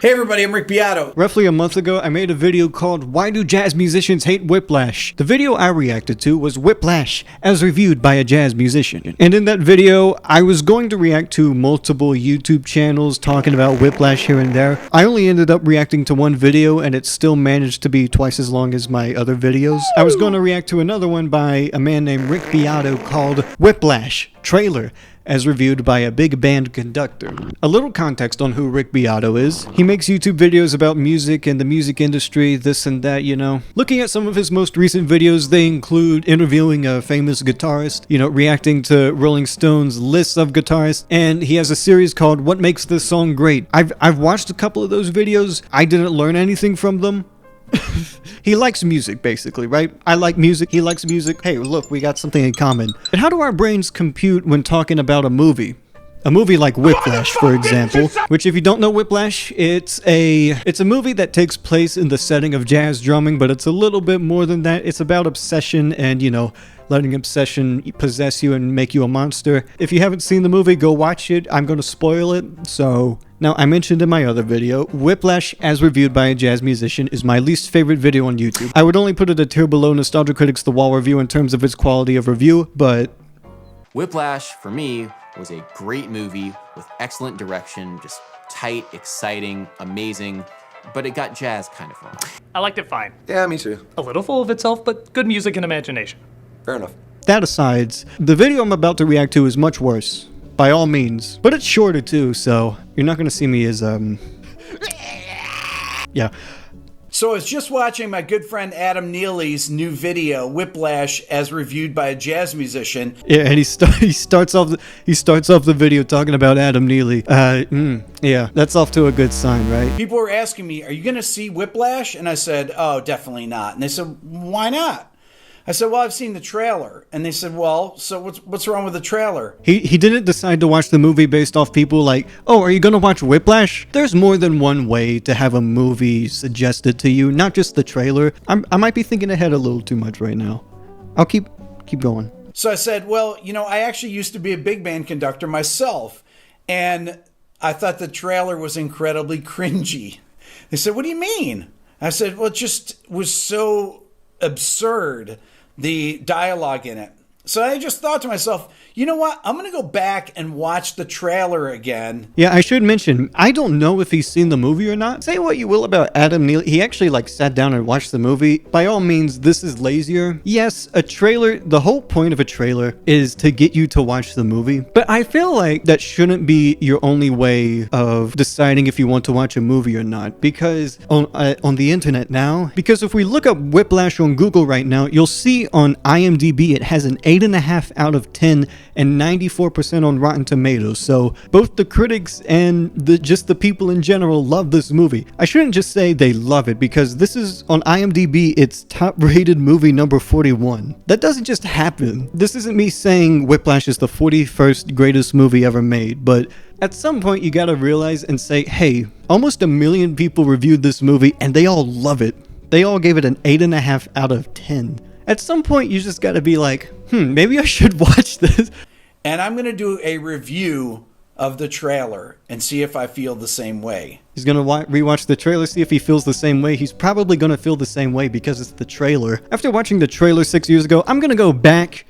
Hey everybody, I'm Rick Beato. Roughly a month ago, I made a video called Why Do Jazz Musicians Hate Whiplash? The video I reacted to was Whiplash, as reviewed by a jazz musician. And in that video, I was going to react to multiple YouTube channels talking about Whiplash here and there. I only ended up reacting to one video, and it still managed to be twice as long as my other videos. I was going to react to another one by a man named Rick Beato called Whiplash Trailer, as reviewed by a big band conductor. A little context on who Rick Beato is. He makes YouTube videos about music and the music industry, this and that, you know. Looking at some of his most recent videos, they include interviewing a famous guitarist, reacting to Rolling Stone's lists of guitarists, and he has a series called What Makes This Song Great. I've watched a couple of those videos. I didn't learn anything from them. He likes music, basically, right? I like music, he likes music. Hey, look, we got something in common. But how do our brains compute when talking about a movie? A movie like Whiplash, for example, which if you don't know Whiplash, it's a movie that takes place in the setting of jazz drumming, but it's a little bit more than that. It's about obsession and, letting obsession possess you and make you a monster. If you haven't seen the movie, go watch it. I'm going to spoil it, so... Now, I mentioned in my other video, Whiplash, as reviewed by a jazz musician, is my least favorite video on YouTube. I would only put it a tier below Nostalgia Critic's The Wall review in terms of its quality of review, but... Whiplash, for me, was a great movie with excellent direction, just tight, exciting, amazing, but it got jazz kind of wrong. I liked it fine. Yeah, me too. A little full of itself, but good music and imagination. Fair enough. That aside, the video I'm about to react to is much worse. By all means. But it's shorter too, so you're not gonna see me as, yeah. So I was just watching my good friend Adam Neely's new video, Whiplash, as reviewed by a jazz musician. Yeah, and he starts off the video talking about Adam Neely. Yeah, that's off to a good sign, right? People were asking me, are you gonna see Whiplash? And I said, oh, definitely not. And they said, why not? I said, well, I've seen the trailer. And they said, well, so what's wrong with the trailer? He didn't decide to watch the movie based off people like, oh, are you going to watch Whiplash? There's more than one way to have a movie suggested to you, not just the trailer. I might be thinking ahead a little too much right now. I'll keep going. So I said, well, I actually used to be a big band conductor myself. And I thought the trailer was incredibly cringy. They said, what do you mean? I said, well, it just was so absurd, the dialogue in it. So I just thought to myself, you know what? I'm going to go back and watch the trailer again. Yeah, I should mention, I don't know if he's seen the movie or not. Say what you will about Adam Neely. He actually sat down and watched the movie. By all means, this is lazier. Yes, a trailer, the whole point of a trailer is to get you to watch the movie. But I feel like that shouldn't be your only way of deciding if you want to watch a movie or not. Because on the internet now, because if we look up Whiplash on Google right now, you'll see on IMDb it has an 8.5 out of 10 and 94% on Rotten Tomatoes. So both the critics and just the people in general love this movie. I shouldn't just say they love it, because this is on IMDb, it's top rated movie number 41. That doesn't just happen. This isn't me saying Whiplash is the 41st greatest movie ever made, but at some point you gotta realize and say, hey, almost 1 million people reviewed this movie and they all love it. They all gave it an 8.5 out of 10. At some point, you just gotta be like, maybe I should watch this. And I'm gonna do a review of the trailer and see if I feel the same way. He's gonna rewatch the trailer, see if he feels the same way. He's probably gonna feel the same way because it's the trailer. After watching the trailer 6 years ago, I'm gonna go back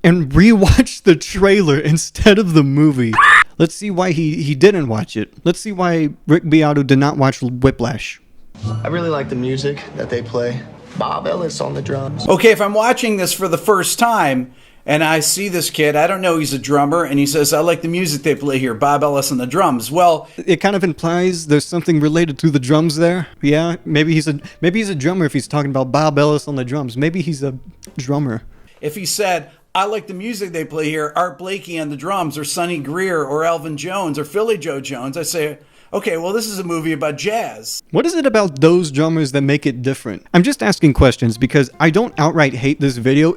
and rewatch the trailer instead of the movie. Let's see why he didn't watch it. Let's see why Rick Beato did not watch Whiplash. I really like the music that they play. Bob Ellis on the drums. Okay, if I'm watching this for the first time and I see this kid, I don't know he's a drummer, and he says, I like the music they play here, Bob Ellis on the drums. Well, it kind of implies there's something related to the drums there. Yeah, maybe he's a drummer if he's talking about Bob Ellis on the drums. Maybe he's a drummer. If he said, I like the music they play here, Art Blakey on the drums, or Sonny Greer, or Elvin Jones, or Philly Joe Jones, I say, okay, well, this is a movie about jazz. What is it about those drummers that make it different? I'm just asking questions because I don't outright hate this video.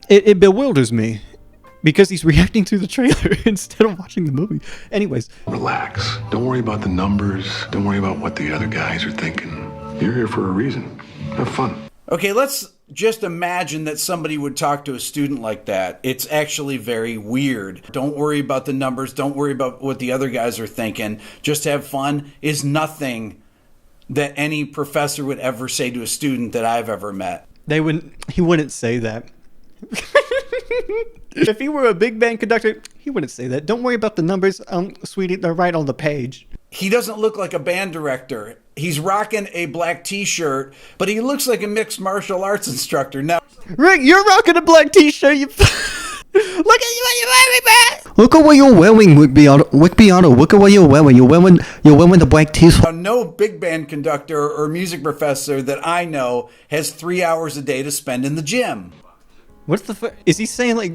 It bewilders me because he's reacting to the trailer instead of watching the movie. Anyways. Relax. Don't worry about the numbers. Don't worry about what the other guys are thinking. You're here for a reason. Have fun. Okay, let's Just imagine that somebody would talk to a student like that. It's actually very weird. Don't worry about the numbers. Don't worry about what the other guys are thinking. Just have fun is nothing that any professor would ever say to a student that I've ever met. He wouldn't say that. If he were a big band conductor, he wouldn't say that. Don't worry about the numbers, sweetie, they're right on the page. He doesn't look like a band director. He's rocking a black t-shirt, but he looks like a mixed martial arts instructor. Now, Rick, you're rocking a black t-shirt, you... Look at you, what you wearing, man! Look at what you're wearing, Wick Beato. Look at what you're wearing. You're wearing the black t-shirt. no big band conductor or music professor that I know has 3 hours a day to spend in the gym. What's the fuck? Is he saying, like,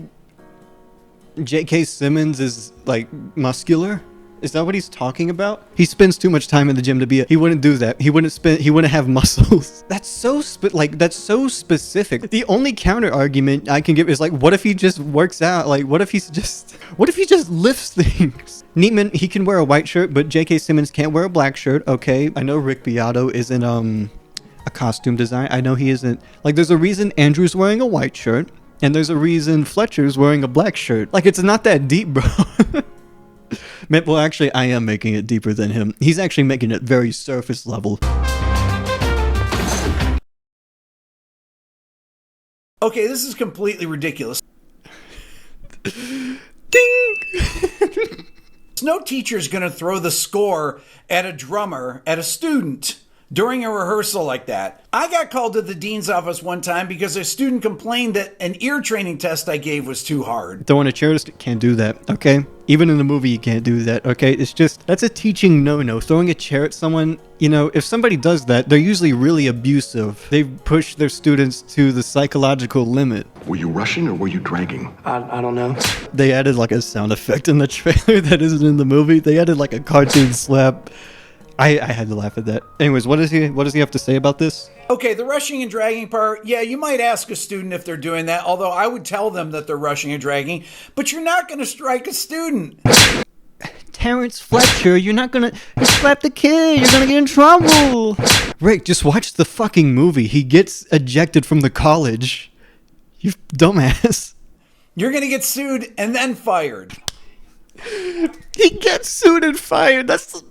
J.K. Simmons is, like, muscular? Is that what he's talking about? He spends too much time in the gym to be he wouldn't do that. He wouldn't have muscles. That's so specific. The only counter argument I can give is like, what if he just works out? Like, what if he just lifts things? Neatman, he can wear a white shirt, but J.K. Simmons can't wear a black shirt. Okay, I know Rick Beato isn't a costume designer. I know he isn't. Like, there's a reason Andrew's wearing a white shirt, and there's a reason Fletcher's wearing a black shirt. Like, it's not that deep, bro. Well, actually, I am making it deeper than him. He's actually making it very surface level. Okay, this is completely ridiculous. Ding! No teacher's going to throw the score at a drummer, at a student, during a rehearsal like that. I got called to the dean's office one time because a student complained that an ear training test I gave was too hard. Throwing a chair, can't do that, okay? Even in the movie, you can't do that, okay? It's just, that's a teaching no-no. Throwing a chair at someone, you know, if somebody does that, they're usually really abusive. They push their students to the psychological limit. Were you rushing or were you dragging? I don't know. They added like a sound effect in the trailer that isn't in the movie. They added like a cartoon slap. I had to laugh at that. Anyways, what does he have to say about this? Okay, the rushing and dragging part, yeah, you might ask a student if they're doing that, although I would tell them that they're rushing and dragging, but you're not going to strike a student. Terrence Fletcher, you're not going to slap the kid. You're going to get in trouble. Rick, just watch the fucking movie. He gets ejected from the college. You dumbass. You're going to get sued and then fired. He gets sued and fired. That's...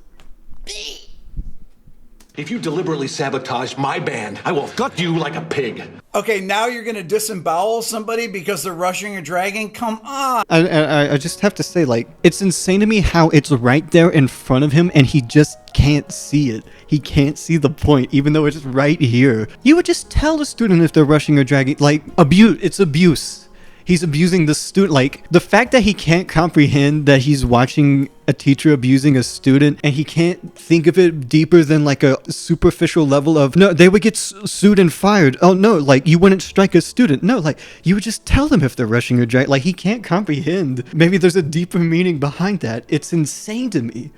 If you deliberately sabotage my band, I will gut you like a pig. Okay, now you're going to disembowel somebody because they're rushing or dragging? Come on. I just have to say, like, it's insane to me how it's right there in front of him and he just can't see it. He can't see the point, even though it's right here. You would just tell the student if they're rushing or dragging. Like, it's abuse. He's abusing the student. Like, the fact that he can't comprehend that he's watching a teacher abusing a student and he can't think of it deeper than like a superficial level of, no, they would get sued and fired. Oh no, like you wouldn't strike a student. No, like you would just tell them if they're rushing or dragging. Like he can't comprehend. Maybe there's a deeper meaning behind that. It's insane to me.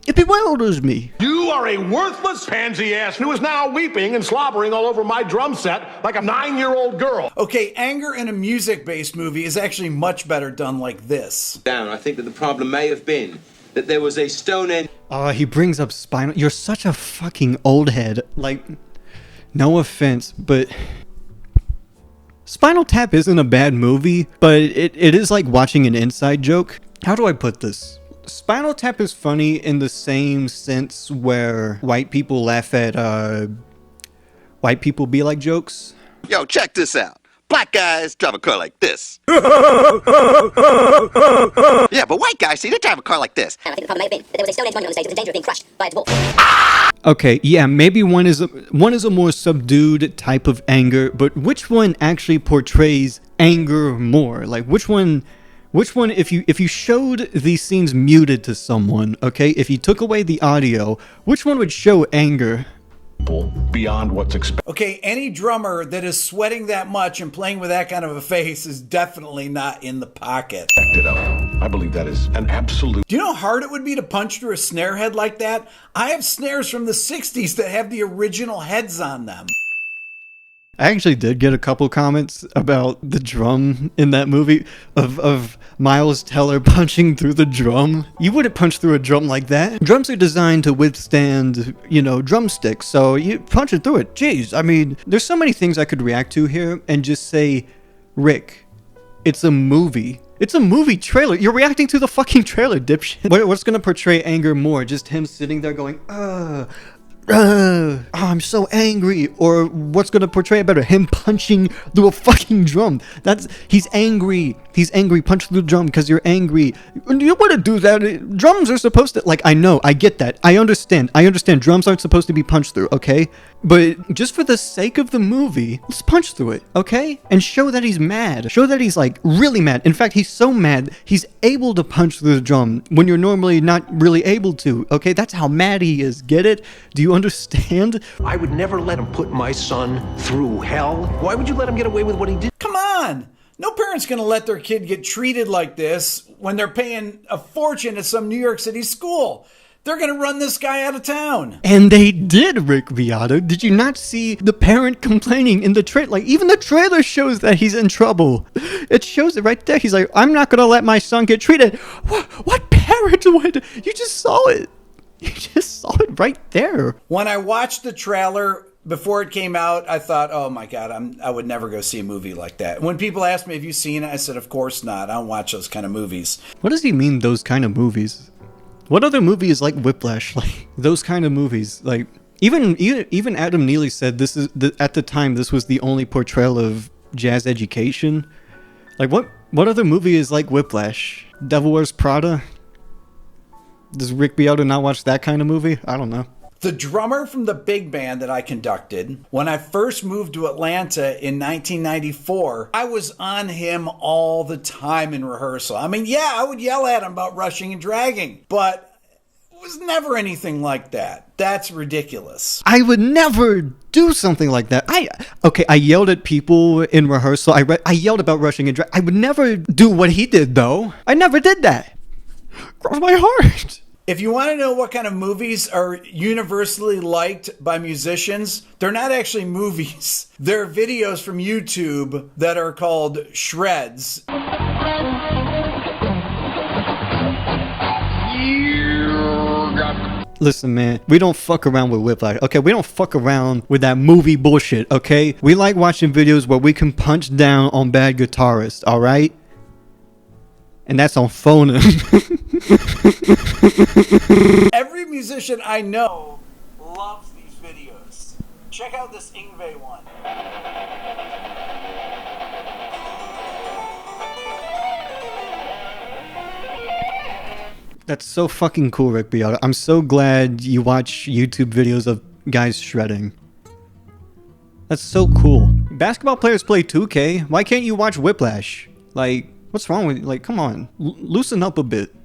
It bewilders me. You are a worthless pansy ass who is now weeping and slobbering all over my drum set like a 9-year-old girl. Okay, anger in a music-based movie is actually much better done like this. Down, I think that the problem may have been that there was a stone end. He brings up Spinal. You're such a fucking old head. Like, no offense, but Spinal Tap isn't a bad movie, but it is like watching an inside joke. How do I put this? Spinal Tap is funny in the same sense where white people laugh at white people be like jokes. Yo, check this out. Black guys drive a car like this. Yeah, but white guys, see, they drive a car like this. I think the problem may have been that there was a stone edge monument on the stage that was in danger of being crushed by its wolf. Okay, yeah, maybe one is a more subdued type of anger, but which one actually portrays anger more? Like which one if you showed these scenes muted to someone, okay, if you took away the audio, which one would show anger? Beyond what's expected. Okay, any drummer that is sweating that much and playing with that kind of a face is definitely not in the pocket. I believe that is an absolute... Do you know how hard it would be to punch through a snare head like that? I have snares from the 60s that have the original heads on them. I actually did get a couple comments about the drum in that movie of Miles Teller punching through the drum. You wouldn't punch through a drum like that. Drums are designed to withstand, drumsticks, so you punch it through it. Jeez, I mean, there's so many things I could react to here and just say, Rick, it's a movie. It's a movie trailer. You're reacting to the fucking trailer, dipshit. What's gonna portray anger more? Just him sitting there going, I'm so angry. Or what's gonna portray it better? Him punching through a fucking drum. He's angry. He's angry. Punch through the drum because you're angry. You want to do that? Drums are supposed to, I know, I get that. I understand. Drums aren't supposed to be punched through, okay? But just for the sake of the movie, let's punch through it, okay? And show that he's mad. Show that he's really mad. In fact, he's so mad, he's able to punch through the drum when you're normally not really able to, okay? That's how mad he is. Get it? Do you understand? I would never let him put my son through hell. Why would you let him get away with what he did? Come on! No parent's gonna let their kid get treated like this when they're paying a fortune at some New York City school. They're gonna run this guy out of town. And they did, Rick Beato. Did you not see the parent complaining in the trailer? Even the trailer shows that he's in trouble. It shows it right there. He's like, I'm not gonna let my son get treated. What parent would? You just saw it. You just saw it right there. When I watched the trailer before it came out, I thought, oh my God, I would never go see a movie like that. When people asked me, have you seen it? I said, of course not. I don't watch those kind of movies. What does he mean, those kind of movies? What other movie is like Whiplash? Those kind of movies. Even Adam Neely said at the time this was the only portrayal of jazz education. What other movie is like Whiplash? Devil Wears Prada? Does Rick Beato not watch that kind of movie? I don't know. The drummer from the big band that I conducted, when I first moved to Atlanta in 1994, I was on him all the time in rehearsal. I mean, yeah, I would yell at him about rushing and dragging, but it was never anything like that. That's ridiculous. I would never do something like that. I yelled at people in rehearsal. I yelled about rushing and dragging. I would never do what he did, though. I never did that. Cross my heart. If you want to know what kind of movies are universally liked by musicians, they're not actually movies. They're videos from YouTube that are called shreds. Listen, man, we don't fuck around with Whiplash, okay? We don't fuck around with that movie bullshit, okay? We like watching videos where we can punch down on bad guitarists, all right? And that's on Phonem. Every musician I know loves these videos. Check out this Ingve one. That's so fucking cool, Rick Beato. I'm so glad you watch YouTube videos of guys shredding. That's so cool. Basketball players play 2K. Why can't you watch Whiplash? What's wrong with you? Come on. Loosen up a bit.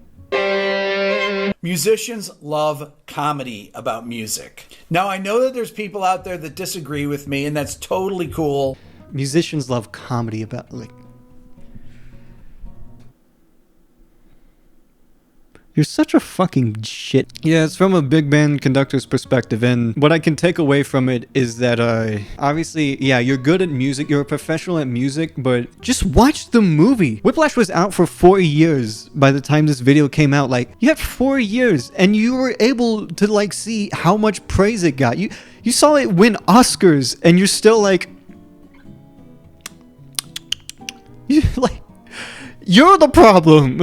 Musicians love comedy about music. Now, I know that there's people out there that disagree with me, and that's totally cool. Musicians love comedy about, You're such a fucking shit. Yeah, it's from a big band conductor's perspective, and what I can take away from it is that, obviously, yeah, you're good at music, you're a professional at music, but just watch the movie. Whiplash was out for 4 years by the time this video came out. You had 4 years, and you were able to, see how much praise it got. You saw it win Oscars, and you're still you're the problem.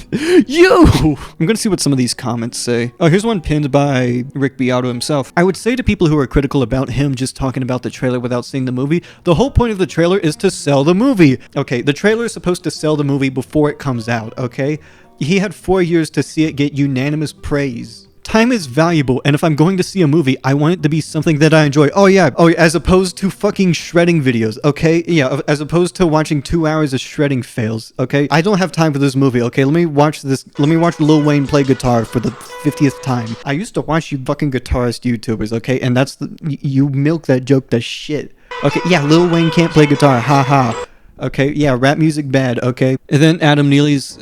I'm gonna see what some of these comments say. Oh, here's one pinned by Rick Beato himself. I would say to people who are critical about him just talking about the trailer without seeing the movie, the whole point of the trailer is to sell the movie. Okay, the trailer is supposed to sell the movie before it comes out, okay? He had 4 years to see it get unanimous praise. Time is valuable, and if I'm going to see a movie, I want it to be something that I enjoy. Oh, as opposed to fucking shredding videos, okay? Yeah, as opposed to watching 2 hours of shredding fails, okay? I don't have time for this movie, okay? Let me watch Lil Wayne play guitar for the 50th time. I used to watch you fucking guitarist YouTubers, okay? And you milk that joke to shit. Okay, yeah, Lil Wayne can't play guitar, haha. Okay, yeah, rap music bad, okay? And then Adam Neely's,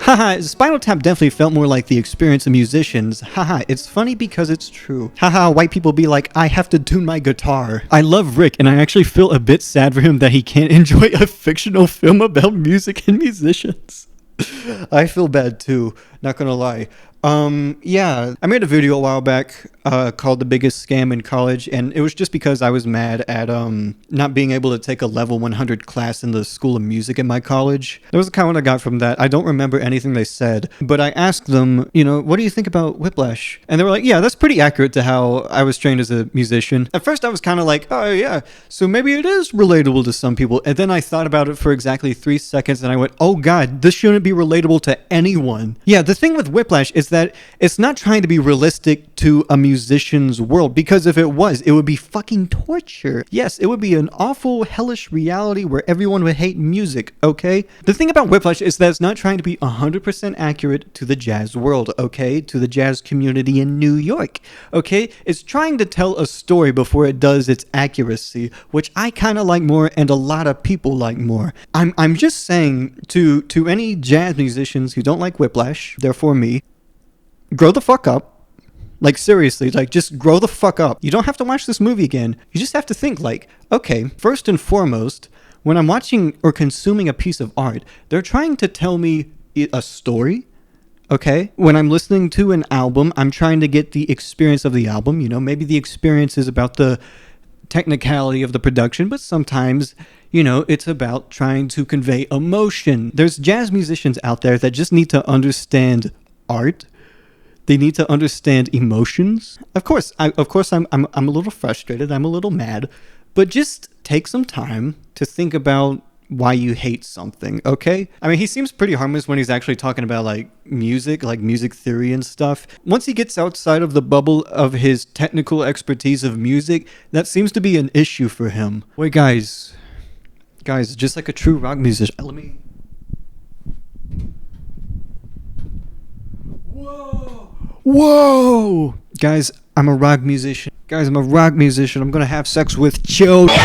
Haha, Spinal Tap definitely felt more like the experience of musicians. Haha, it's funny because it's true. Haha, white people be like, I have to tune my guitar. I love Rick, and I actually feel a bit sad for him that he can't enjoy a fictional film about music and musicians. I feel bad too, not gonna lie. Yeah, I made a video a while back called The Biggest Scam in College, and it was just because I was mad at not being able to take a level 100 class in the School of Music in my college. That was the comment I got from that. I don't remember anything they said, but I asked them, you know, what do you think about Whiplash? And they were like, yeah, that's pretty accurate to how I was trained as a musician. At first I was kind of like, oh yeah, so maybe it is relatable to some people, and then I thought about it for exactly 3 seconds and I went, oh god, this shouldn't be relatable to anyone. Yeah, the thing with Whiplash is that it's not trying to be realistic to a musician's world, because if it was, it would be fucking torture. Yes, it would be an awful, hellish reality where everyone would hate music, okay? The thing about Whiplash is that it's not trying to be 100% accurate to the jazz world, okay? To the jazz community in New York, okay? It's trying to tell a story before it does its accuracy, which I kind of like more and a lot of people like more. I'm just saying to any jazz musicians who don't like Whiplash, therefore me, grow the fuck up. Like, seriously, like, just grow the fuck up. You don't have to watch this movie again. You just have to think, like, okay, first and foremost, when I'm watching or consuming a piece of art, they're trying to tell me a story, okay? When I'm listening to an album, I'm trying to get the experience of the album. You know, maybe the experience is about the technicality of the production, but sometimes, you know, it's about trying to convey emotion. There's jazz musicians out there that just need to understand art. They need to understand emotions. Of course, I'm a little frustrated. I'm a little mad, but just take some time to think about why you hate something, okay? I mean, he seems pretty harmless when he's actually talking about like music theory and stuff. Once he gets outside of the bubble of his technical expertise of music, that seems to be an issue for him. Wait, guys, just like a true rock musician, let me. Whoa! Guys, I'm a rock musician. I'm gonna have sex with children.